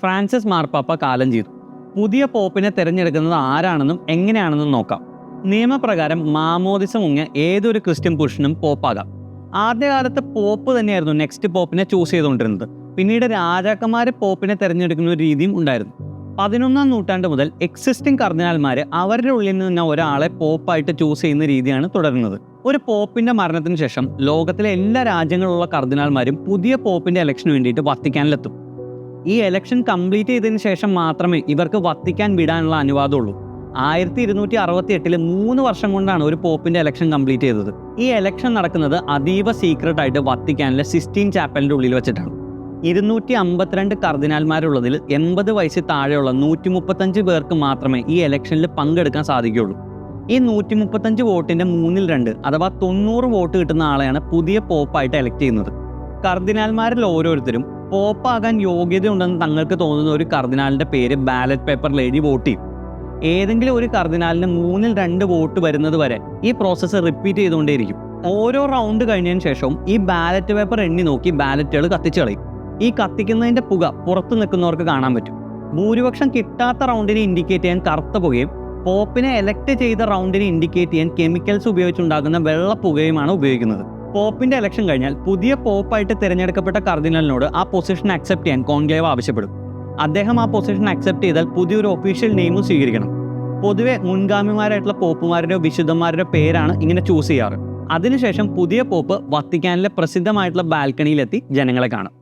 Francis മാർപ്പാപ്പ കാലം ചെയ്തു. പുതിയ പോപ്പിനെ തിരഞ്ഞെടുക്കുന്നത് ആരാണെന്നും എങ്ങനെയാണെന്നും നോക്കാം. നിയമപ്രകാരം മാമോദിസ മുങ്ങിയ ഏതൊരു ക്രിസ്ത്യൻ പുരുഷനും പോപ്പാകാം. ആദ്യകാലത്ത് പോപ്പ് തന്നെയായിരുന്നു നെക്സ്റ്റ് പോപ്പിനെ ചൂസ് ചെയ്തുകൊണ്ടിരുന്നത്. പിന്നീട് രാജാക്കന്മാർ പോപ്പിനെ തിരഞ്ഞെടുക്കുന്ന ഒരു രീതിയും ഉണ്ടായിരുന്നു. 11-ാം നൂറ്റാണ്ട് മുതൽ എക്സിസ്റ്റിംഗ് കർദിനാൾമാർ അവരുടെ ഉള്ളിൽ നിന്ന് ഒരാളെ പോപ്പായിട്ട് ചൂസ് ചെയ്യുന്ന രീതിയാണ് തുടരുന്നത്. ഒരു പോപ്പിന്റെ മരണത്തിന് ശേഷം ലോകത്തിലെ എല്ലാ രാജ്യങ്ങളിലുള്ള കർദിനാൾമാരും പുതിയ പോപ്പിന്റെ ഇലക്ഷന് വേണ്ടിയിട്ട് വത്തിക്കാനിലെത്തും. ഈ ഇലക്ഷൻ കംപ്ലീറ്റ് ചെയ്തതിന് ശേഷം മാത്രമേ ഇവർക്ക് വത്തിക്കാൻ വിടാനുള്ള അനുവാദമുള്ളൂ. 1268 3 വർഷം കൊണ്ടാണ് ഒരു പോപ്പിന്റെ ഇലക്ഷൻ കംപ്ലീറ്റ് ചെയ്തത്. ഈ ഇലക്ഷൻ നടക്കുന്നത് അതീവ സീക്രട്ട് ആയിട്ട് വത്തിക്കാനിലെ സിസ്റ്റീൻ ചാപ്പലിന്റെ ഉള്ളിൽ വെച്ചിട്ടാണ്. 252 കർദിനാൽമാരുള്ളതിൽ 80 വയസ്സിൽ താഴെയുള്ള 135 പേർക്ക് മാത്രമേ ഈ ഇലക്ഷനിൽ പങ്കെടുക്കാൻ സാധിക്കുകയുള്ളൂ. ഈ 135 വോട്ടിന്റെ 2/3 അഥവാ 90 വോട്ട് കിട്ടുന്ന ആളെയാണ് പുതിയ പോപ്പായിട്ട് എലക്ട് ചെയ്യുന്നത്. കർദിനാൽമാരിൽ ഓരോരുത്തരും പോപ്പാകാൻ യോഗ്യതയുണ്ടെന്ന് തങ്ങൾക്ക് തോന്നുന്ന ഒരു കർദിനാലിന്റെ പേര് ബാലറ്റ് പേപ്പറിൽ എഴുതി വോട്ട് ചെയ്യും. ഏതെങ്കിലും ഒരു കർദിനാലിന് 2/3 വോട്ട് വരുന്നത് വരെ ഈ പ്രോസസ്സ് റിപ്പീറ്റ് ചെയ്തുകൊണ്ടേയിരിക്കും. ഓരോ റൗണ്ട് കഴിഞ്ഞതിന് ശേഷവും ഈ ബാലറ്റ് പേപ്പർ എണ്ണി നോക്കി ബാലറ്റുകൾ കത്തിച്ചു കളയും. ഈ കത്തിക്കുന്നതിന്റെ പുക പുറത്തു നിൽക്കുന്നവർക്ക് കാണാൻ പറ്റും. ഭൂരിപക്ഷം കിട്ടാത്ത റൗണ്ടിനെ ഇൻഡിക്കേറ്റ് ചെയ്യാൻ കറുത്ത പുകയും പോപ്പിനെ എലക്ട് ചെയ്ത റൗണ്ടിനെ ഇൻഡിക്കേറ്റ് ചെയ്യാൻ കെമിക്കൽസ് ഉപയോഗിച്ചുണ്ടാകുന്ന വെള്ള പുകയുമാണ് ഉപയോഗിക്കുന്നത്. പോപ്പിന്റെ ഇലക്ഷൻ കഴിഞ്ഞാൽ പുതിയ പോപ്പായിട്ട് തിരഞ്ഞെടുക്കപ്പെട്ട കർദിനാലിനോട് ആ പൊസിഷൻ അക്സെപ്റ്റ് ചെയ്യാൻ കോൺക്ലേവ് ആവശ്യപ്പെടും. അദ്ദേഹം ആ പൊസിഷൻ അക്സെപ്റ്റ് ചെയ്താൽ പുതിയൊരു ഒഫീഷ്യൽ നെയിമും സ്വീകരിക്കണം. പൊതുവെ മുൻഗാമിമാരായിട്ടുള്ള പോപ്പുമാരുടെയോ വിശുദ്ധന്മാരുടെയോ പേരാണ് ഇങ്ങനെ ചൂസ് ചെയ്യാറ്. അതിനുശേഷം പുതിയ പോപ്പ് വത്തിക്കാനിലെ പ്രസിദ്ധമായിട്ടുള്ള ബാൽക്കണിയിലെത്തി ജനങ്ങളെ കാണും.